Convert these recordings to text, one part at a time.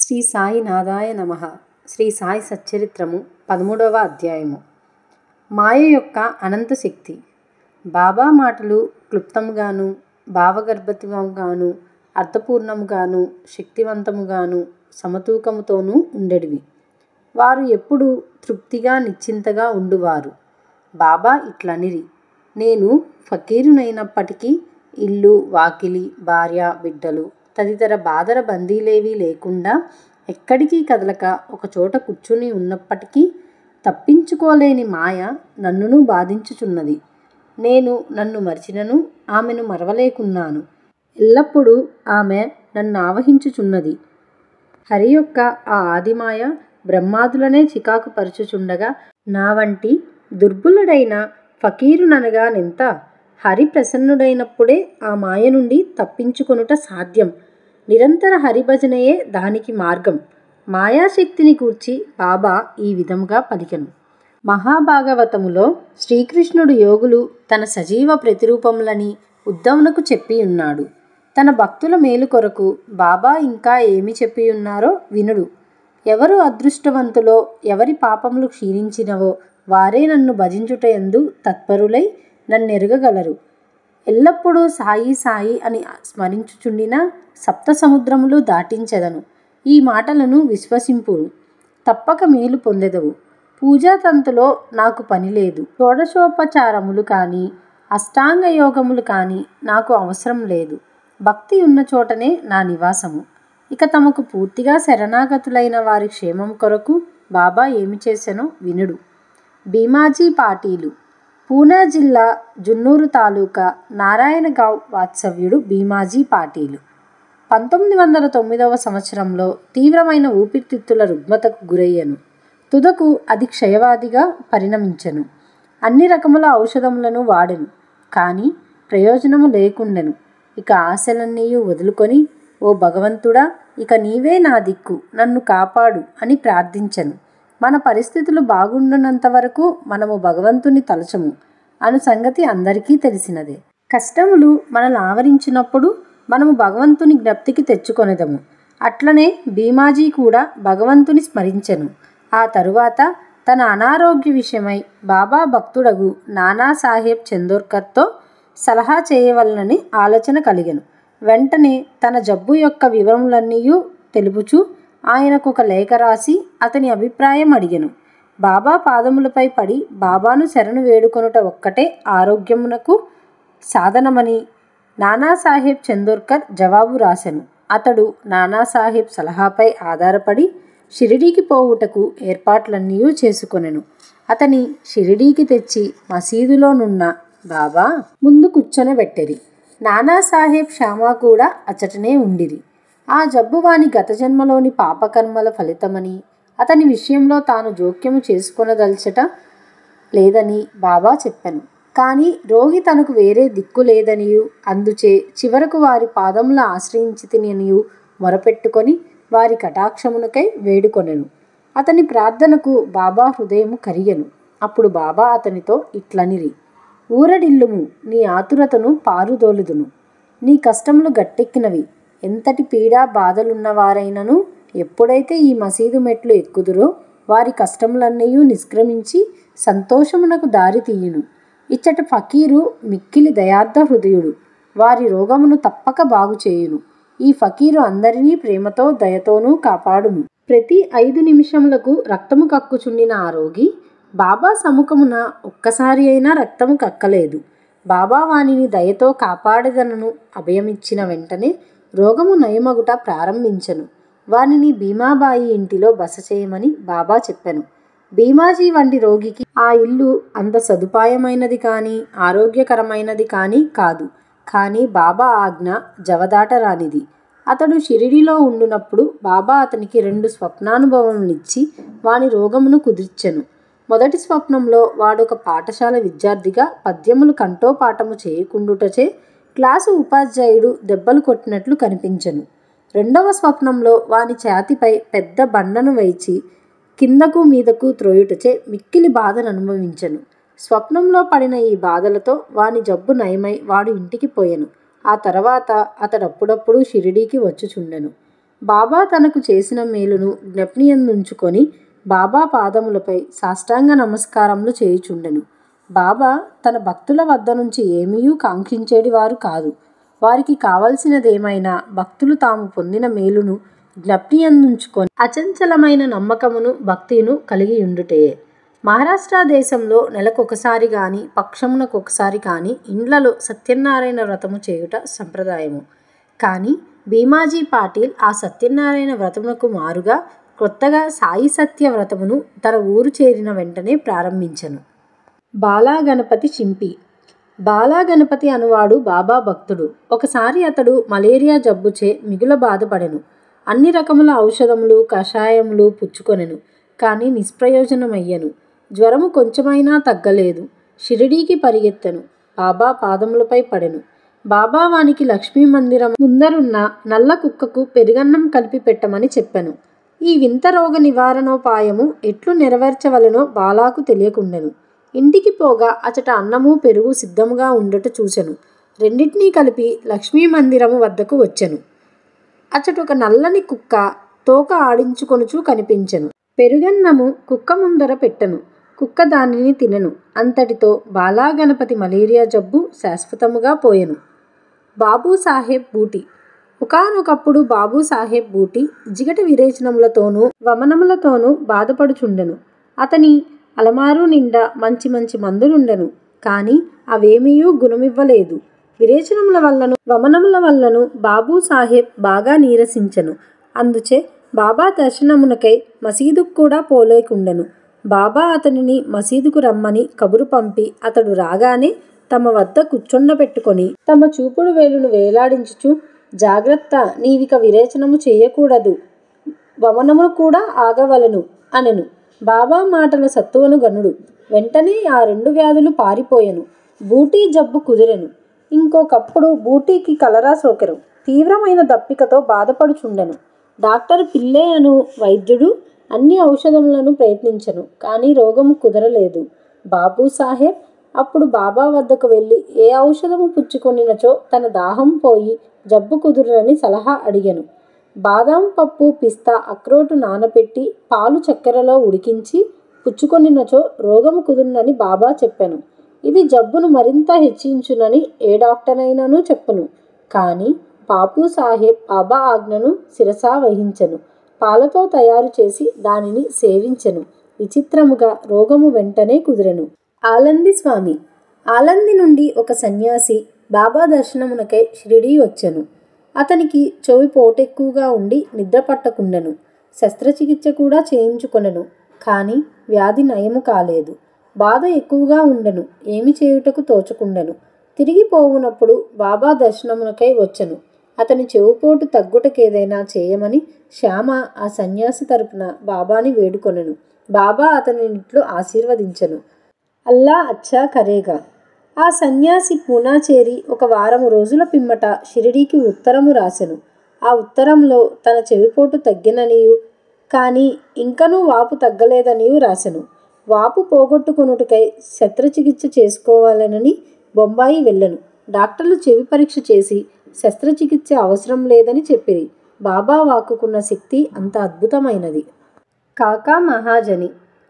శ్రీ సాయినాథాయ నమః. శ్రీ సాయి సచ్చరిత్రము 13వ అధ్యాయము. మాయ యొక్క అనంత శక్తి. బాబా మాటలు క్లుప్తముగాను, భావగర్భితముగాను, అర్థపూర్ణముగాను, శక్తివంతముగాను, సమతూకముతోనూ ఉండేటివి. వారు ఎప్పుడు తృప్తిగా నిశ్చింతగా ఉండువారు. బాబా ఇట్లనిరి: నేను ఫకీరునైనప్పటికీ ఇల్లు, వాకిలి, భార్య, బిడ్డలు తదితర బాధర బందీలేవీ లేకుండా ఎక్కడికి కదలక ఒకచోట కూర్చుని ఉన్నప్పటికీ తప్పించుకోలేని మాయ నన్నును బాధించుచున్నది. నేను నన్ను మరిచినను ఆమెను మరవలేకున్నాను. ఎల్లప్పుడూ ఆమె నన్ను ఆవహించుచున్నది. హరి యొక్క ఆ ఆదిమాయ బ్రహ్మాదులనే చికాకు పరుచుచుండగా నా వంటి దుర్బలుడైన ఫకీరుననగానెంత? హరి ప్రసన్నుడైనప్పుడే ఆ మాయ నుండి తప్పించుకొనుట సాధ్యం. నిరంతర హరిభజనయే దానికి మార్గం. మాయాశక్తిని గూర్చి బాబా ఈ విధముగా పలికెను. మహాభాగవతములో శ్రీకృష్ణుడు యోగులు తన సజీవ ప్రతిరూపములని ఉద్ధవునకు చెప్పియున్నాడు. తన భక్తుల మేలు కొరకు బాబా ఇంకా ఏమి చెప్పియున్నారో వినుడు. ఎవరు అదృష్టవంతులో, ఎవరి పాపములు క్షీణించినవో వారే నన్ను భజించుటయందు తత్పరులై నన్నెరుగగలరు. ఎల్లప్పుడూ సాయి సాయి అని స్మరించుచుండిన సప్త సముద్రములు దాటించెదను. ఈ మాటలను విశ్వసింపుడు, తప్పక మేలు పొందెదవు. పూజాతంతులో నాకు పనిలేదు. షోడశోపచారములు కానీ, అష్టాంగ యోగములు కానీ నాకు అవసరం లేదు. భక్తి ఉన్న చోటనే నా నివాసము. ఇక తమకు పూర్తిగా శరణాగతులైన వారి క్షేమం కొరకు బాబా ఏమి చేసెనో వినుడు. భీమాజీ పాటీలు. పూనా జిల్లా జున్నూరు తాలూకా నారాయణగావ్ వాత్సవ్యుడు భీమాజీ పాటీలు 1909వ సంవత్సరంలో తీవ్రమైన ఊపిరితిత్తుల రుగ్మతకు గురయ్యను. తుదకు అది క్షయవాదిగా పరిణమించెను. అన్ని రకముల ఔషధములను వాడెను, కానీ ప్రయోజనము లేకుండెను. ఇక ఆశలన్నీయూ వదులుకొని, ఓ భగవంతుడా, ఇక నీవే నా దిక్కు, నన్ను కాపాడు అని ప్రార్థించెను. మన పరిస్థితులు బాగుండునంత వరకు మనము భగవంతుని తలచము అను సంగతి అందరికీ తెలిసినదే. కష్టములు మనల్ని ఆవరించినప్పుడు మనము భగవంతుని జ్ఞప్తికి తెచ్చుకొనెదము. అట్లనే భీమాజీ కూడా భగవంతుని స్మరించెను. ఆ తరువాత తన అనారోగ్య విషయమై బాబా భక్తుడగు నానాసాహెబ్ చందోర్కర్తో సలహా చేయవలనని ఆలోచన కలిగెను. వెంటనే తన జబ్బు యొక్క వివరములన్నీయూ తెలుపుచూ ఆయనకు ఒక లేఖ రాసి అతని అభిప్రాయం అడిగెను. బాబా పాదములపై పడి బాబాను శరణు వేడుకొనుట ఒక్కటే ఆరోగ్యమునకు సాధనమని నానాసాహెబ్ చందోర్కర్ జవాబు రాసెను. అతడు నానాసాహెబ్ సలహాపై ఆధారపడి షిరిడీకి పోవుటకు ఏర్పాట్లన్నీ చేసుకొనెను. అతని షిరిడీకి తెచ్చి మసీదులోనున్న బాబా ముందు కూర్చొనబెట్టిరి. నానాసాహెబ్ శ్యామా కూడా అచ్చటనే ఉండిరి. ఆ జబ్బు వాని గత జన్మలోని పాపకర్మల ఫలితమని, అతని విషయంలో తాను జోక్యము చేసుకొనదల్చట లేదని బాబా చెప్పెను. కానీ రోగి తనకు వేరే దిక్కు లేదనియు, అందుచే చివరకు వారి పాదముల ఆశ్రయించితినియు మొరపెట్టుకొని వారి కటాక్షమునకై వేడుకొనెను. అతని ప్రార్థనకు బాబా హృదయము కరిగెను. అప్పుడు బాబా అతనితో ఇట్లనిరి: ఊరడిల్లుము, నీ ఆతురతను పారుదోలుదును. నీ కష్టములు గట్టెక్కినవి. ఎంతటి పీడా బాధలున్నవారైనను ఎప్పుడైతే ఈ మసీదు మెట్లు ఎక్కుదురో వారి కష్టములన్నయూ నిష్క్రమించి సంతోషమునకు దారి తీయును. ఇచ్చట ఫకీరు మిక్కిలి దయార్థ హృదయుడు. వారి రోగమును తప్పక బాగు చేయును. ఈ ఫకీరు అందరినీ ప్రేమతో దయతోనూ కాపాడును. ప్రతి 5 నిమిషములకు రక్తము కక్కుచుండిన ఆ రోగి బాబా సముఖమున ఒక్కసారి అయినా రక్తము కక్కలేదు. బాబా వానిని దయతో కాపాడదనను అభయమిచ్చిన వెంటనే రోగము నయమగుట ప్రారంభించెను. వానిని భీమాబాయి ఇంటిలో బస చేయమని బాబా చెప్పెను. భీమాజీ వంటి రోగికి ఆ ఇల్లు అంత సదుపాయమైనది కానీ ఆరోగ్యకరమైనది కానీ కాదు. కానీ బాబా ఆజ్ఞ జవదాటరానిది. అతడు షిరిడీలో ఉండునప్పుడు బాబా అతనికి 2 స్వప్నానుభవములిచ్చి వాని రోగమును కుదిర్చెను. మొదటి స్వప్నంలో వాడొక పాఠశాల విద్యార్థిగా పద్యములు కంఠోపాఠము చేయకుండుటచే క్లాసు ఉపాధ్యాయుడు దెబ్బలు కొట్టినట్లు కనిపించెను. రెండవ స్వప్నంలో వాని ఛాతిపై పెద్ద బండను వేచి కిందకు మీదకు త్రోయుటచే మిక్కిలి బాధను అనుభవించెను. స్వప్నంలో పడిన ఈ బాధలతో వాని జబ్బు నయమై వాడు ఇంటికి పోయెను. ఆ తర్వాత అతడప్పుడప్పుడు షిరిడీకి వచ్చుచుండెను. బాబా తనకు చేసిన మేలును జ్ఞప్తియందుంచుకొని బాబా పాదములపై సాష్టాంగ నమస్కారములు చేయుచుండెను. బాబా తన భక్తుల వద్ద నుంచి ఏమీ కాంక్షించేటివారు కాదు. వారికి కావలసినదేమైనా భక్తులు తాము పొందిన మేలును జ్ఞప్తియందుంచుకొని అచంచలమైన నమ్మకమును భక్తియును కలిగి ఉండుటయే. మహారాష్ట్ర దేశంలో నెలకొకసారి గాని పక్షమునకొకసారి కాని ఇండ్లలో సత్యనారాయణ వ్రతము చేయుట సంప్రదాయము. కానీ భీమాజీ పాటిల్ ఆ సత్యనారాయణ వ్రతమునకు మారుగా కొత్తగా సాయి సత్య వ్రతమును తన ఊరు చేరిన వెంటనే ప్రారంభించెను. బాలాగణపతి చింపి. బాలాగణపతి అనువాడు బాబా భక్తుడు. ఒకసారి అతడు మలేరియా జబ్బుచే మిగుల బాధపడెను. అన్ని రకముల ఔషధములు కషాయములు పుచ్చుకొనెను. కానీ నిష్ప్రయోజనమయ్యెను. జ్వరము కొంచెమైనా తగ్గలేదు. షిరిడీకి పరిగెత్తెను. బాబా పాదములపై పడెను. బాబా వానికి లక్ష్మీ మందిరం ముందరున్న నల్ల కుక్కకు పెరుగన్నం కలిపి పెట్టమని చెప్పెను. ఈ వింత రోగ నివారణోపాయము ఎట్లు నెరవేర్చవలెనో బాలాకు తెలియకుండెను. ఇంటికి పోగా అచట అన్నము పెరుగు సిద్ధముగా ఉండట చూచెను. రెండింటినీ కలిపి లక్ష్మీ మందిరము వద్దకు వచ్చెను. అచటొక నల్లని కుక్క తోక ఆడించుకొనుచూ కనిపించెను. పెరుగన్నము కుక్క ముందర పెట్టెను. కుక్క దానిని తినెను. అంతటితో బాలాగణపతి మలేరియా జబ్బు శాశ్వతముగా పోయెను. బాబూసాహెబ్ బూటి. ఒకానొకప్పుడు బాబూసాహెబ్ బూటి జిగట విరేచనములతోనూ వమనములతోనూ బాధపడుచుండెను. అతని అలమారు నిండా మంచి మంచి మందులుండెను. కానీ అవేమీయూ గుణమివ్వలేదు. విరేచనముల వల్లను వమనముల వల్లను బాబూసాహెబ్ బాగా నీరసించెను. అందుచే బాబా దర్శనమునకై మసీదుకు కూడా పోలేకుండెను. బాబా అతనిని మసీదుకు రమ్మని కబురు పంపి అతడు రాగానే తమ వద్ద కూర్చుండబెట్టుకొని తమ చూపుడు వేలును వేలాడించుచు, జాగ్రత్త, నీవిక విరేచనము చేయకూడదు, వమనము కూడా ఆగవలను అనెను. బాబా మాటల సత్తువను గనుడు. వెంటనే ఆ 2 వ్యాధులు పారిపోయెను. బూటీ జబ్బు కుదిరెను. ఇంకొకప్పుడు బూటీకి కలరా సోకెను. తీవ్రమైన దప్పికతో బాధపడుచుండెను. డాక్టర్ పిల్లే అను వైద్యుడు అన్ని ఔషధములను ప్రయత్నించెను. కానీ రోగము కుదరలేదు. బాబూసాహెబ్ అప్పుడు బాబా వద్దకు వెళ్ళి ఏ ఔషధము పుచ్చుకొనినచో తన దాహం పోయి జబ్బు కుదురునని సలహా అడిగెను. బాదాం పప్పు, పిస్తా, అక్రోటు నానబెట్టి పాలు చక్కెరలో ఉడికించి పుచ్చుకొనినచో రోగము కుదురునని బాబా చెప్పెను. ఇది జబ్బును మరింత హెచ్చించునని ఏ డాక్టరైనను చెప్పును. కానీ బాబూసాహెబ్ బాబా ఆజ్ఞను శిరసా వహించెను. పాలతో తయారు చేసి దానిని సేవించెను. విచిత్రముగా రోగము వెంటనే కుదిరెను. ఆలంది స్వామి. ఆలంది నుండి ఒక సన్యాసి బాబా దర్శనమునకై షిరిడీ వచ్చెను. అతనికి చెవి పోటెక్కువగా ఉండి నిద్ర పట్టకుండెను. శస్త్రచికిత్స కూడా చేయించుకొనెను. కానీ వ్యాధి నయము కాలేదు. బాధ ఎక్కువగా ఉండెను. ఏమి చేయుటకు తోచకుండెను. తిరిగి పోవునప్పుడు బాబా దర్శనమునకై వచ్చెను. అతని చెవుపోటు తగ్గుటకేదైనా చేయమని శ్యామ ఆ సన్యాసి తరపున బాబాని వేడుకొనెను. బాబా అతనినిట్లు ఆశీర్వదించెను. అల్లా అచ్చా కరేగా. ఆ సన్యాసి పూనా చేరి 1 వారము రోజుల పిమ్మట షిరిడీకి ఉత్తరము రాసెను. ఆ ఉత్తరంలో తన చెవిపోటు తగ్గిననియు కానీ ఇంకనూ వాపు తగ్గలేదనియు రాసెను. వాపు పోగొట్టుకొనుటకై శస్త్రచికిత్స చేసుకోవాలనని బొంబాయి వెళ్ళెను. డాక్టర్లు చెవి పరీక్ష చేసి శస్త్రచికిత్స అవసరం లేదని చెప్పిరి. బాబా వాక్కుకున్న శక్తి అంత అద్భుతమైనది. కాకా మహాజని.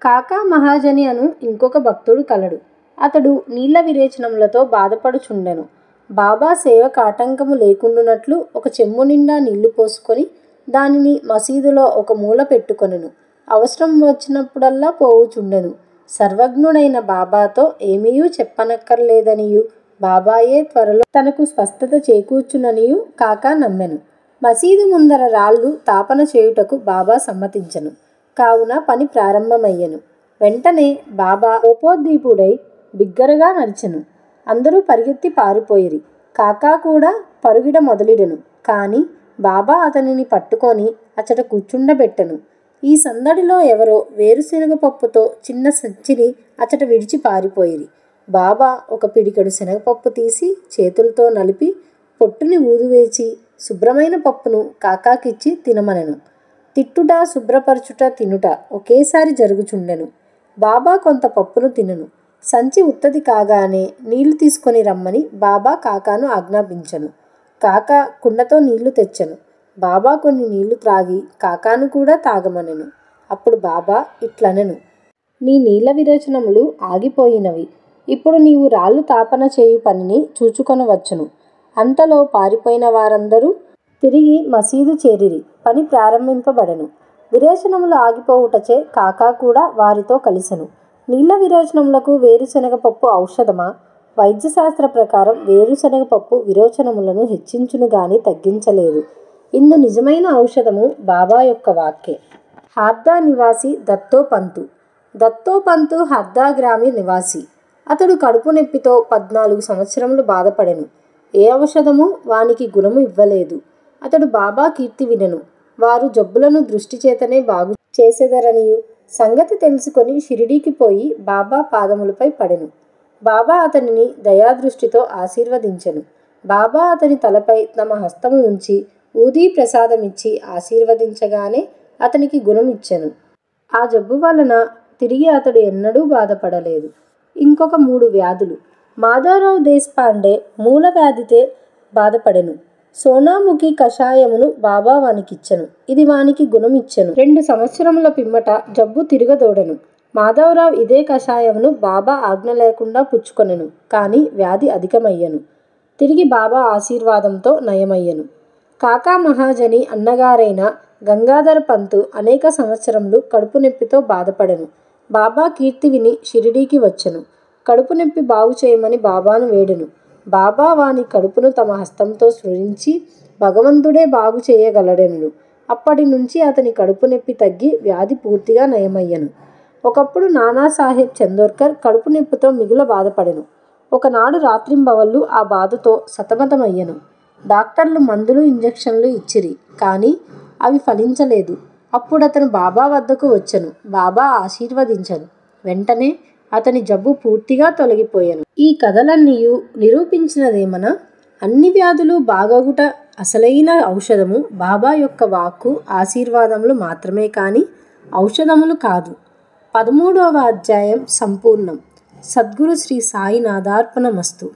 కాకా మహాజని అను ఇంకొక భక్తుడు కలడు. అతడు నీళ్ల విరేచనములతో బాధపడుచుండెను. బాబా సేవకు ఆటంకము లేకుండునట్లు ఒక చెంబు నిండా నీళ్లు పోసుకొని దానిని మసీదులో ఒక మూల పెట్టుకొనెను. అవసరం వచ్చినప్పుడల్లా పోవుచుండెను. సర్వజ్ఞుడైన బాబాతో ఏమీయూ చెప్పనక్కర్లేదనియు బాబాయే త్వరలో తనకు స్వస్థత చేకూర్చుననియు కాకా నమ్మెను. మసీదు ముందర రాళ్ళు తాపన చేయుటకు బాబా సమ్మతించెను. కావున పని ప్రారంభమయ్యెను. వెంటనే బాబా కోపోద్దీపుడై బిగ్గరగా నడిచెను. అందరూ పరిగెత్తి పారిపోయిరి. కాకా కూడా పరుగిడ మొదలిడెను. కానీ బాబా అతనిని పట్టుకొని అచట కూర్చుండబెట్టెను. ఈ సందడిలో ఎవరో వేరుశనగ పప్పుతో చిన్న సంచిని అచట విడిచి పారిపోయిరి. బాబా ఒక పిడికెడు శనగపప్పు తీసి చేతులతో నలిపి పొట్టుని ఊదివేచి శుభ్రమైన పప్పును కాకాకిచ్చి తినమనెను. తిట్టుట, శుభ్రపరచుట, తినుట ఒకేసారి జరుగుచుండెను. బాబా కొంత పప్పును తినెను. సంచి ఉత్తది కాగానే నీళ్లు తీసుకొని రమ్మని బాబా కాకాను ఆజ్ఞాపించెను. కాకా కుండతో నీళ్లు తెచ్చెను. బాబా కొన్ని నీళ్లు త్రాగి కాకాను కూడా తాగమనెను. అప్పుడు బాబా ఇట్లనెను, నీ నీళ్ల విరేచనములు ఆగిపోయినవి. ఇప్పుడు నీవు రాళ్ళు తాపన చేయు పనిని చూచుకొనవచ్చును. అంతలో పారిపోయిన వారందరూ తిరిగి మసీదు చేరిరి. పని ప్రారంభింపబడెను. విరేచనములు ఆగిపోవుటచే కాకా కూడా వారితో కలిసెను. నీళ్ల విరేచనములకు వేరుశనగ పప్పు ఔషధమా? వైద్యశాస్త్ర ప్రకారం వేరుశనగ పప్పు విరోచనములను హెచ్చించును గాని తగ్గించలేదు. ఇందు నిజమైన ఔషధము బాబా యొక్క వాక్కే. హార్దా నివాసి దత్తోపంతు. దత్తోపంతు హర్దా గ్రామి నివాసి. అతడు కడుపు నొప్పితో 14 సంవత్సరములు బాధపడెను. ఏ ఔషధము వానికి గుణము ఇవ్వలేదు. అతడు బాబా కీర్తి వినెను. వారు జబ్బులను దృష్టి చేతనే బాగు చేసెదరనియు సంగతి తెలుసుకొని షిరిడీకి పోయి బాబా పాదములపై పడెను. బాబా అతనిని దయాదృష్టితో ఆశీర్వదించెను. బాబా అతని తలపై తమ హస్తము ఉంచి ఊదీ ప్రసాదమిచ్చి ఆశీర్వదించగానే అతనికి గుణం ఇచ్చెను. ఆ జబ్బు వలన తిరిగి అతడు ఎన్నడూ బాధపడలేదు. ఇంకొక 3 వ్యాధులు. మాధవరావు దేశపాండే మూల వ్యాధితే బాధపడెను. సోనాముఖి కషాయమును బాబా వానికిచ్చెను. ఇది వానికి గుణమిచ్చెను. 2 సంవత్సరముల పిమ్మట జబ్బు తిరగదోడెను. మాధవరావు ఇదే కషాయమును బాబా ఆజ్ఞ లేకుండా పుచ్చుకొనెను. కానీ వ్యాధి అధికమయ్యెను. తిరిగి బాబా ఆశీర్వాదంతో నయమయ్యెను. కాకా మహాజని అన్నగారైన గంగాధర పంతు అనేక సంవత్సరములు కడుపు నొప్పితో బాధపడెను. బాబా కీర్తి విని షిరిడీకి వచ్చెను. కడుపు నొప్పి బాగు చేయమని బాబాను వేడెను. బాబా వాని కడుపును తమ హస్తంతో స్పృశించి భగవంతుడే బాగు చేయగలడెను. అప్పటి నుంచి అతని కడుపు నొప్పి తగ్గి వ్యాధి పూర్తిగా నయమయ్యెను. ఒకప్పుడు నానాసాహెబ్ చందోర్కర్ కడుపు నొప్పితో మిగుల బాధపడెను. ఒకనాడు రాత్రింబవళ్ళు ఆ బాధతో సతమతమయ్యెను. డాక్టర్లు మందులు ఇంజెక్షన్లు ఇచ్చిరి. కానీ అవి ఫలించలేదు. అప్పుడతను బాబా వద్దకు వచ్చెను. బాబా ఆశీర్వదించెను. వెంటనే అతని జబ్బు పూర్తిగా తొలగిపోయెను. ఈ కథలన్నీయు నిరూపించినదేమన? అన్ని వ్యాధులు బాగగుట అసలైన ఔషధము బాబా యొక్క వాక్కు ఆశీర్వాదములు మాత్రమే కాని ఔషధములు కాదు. 13వ అధ్యాయం సంపూర్ణం. సద్గురు శ్రీ సాయినాథార్పణమస్తు.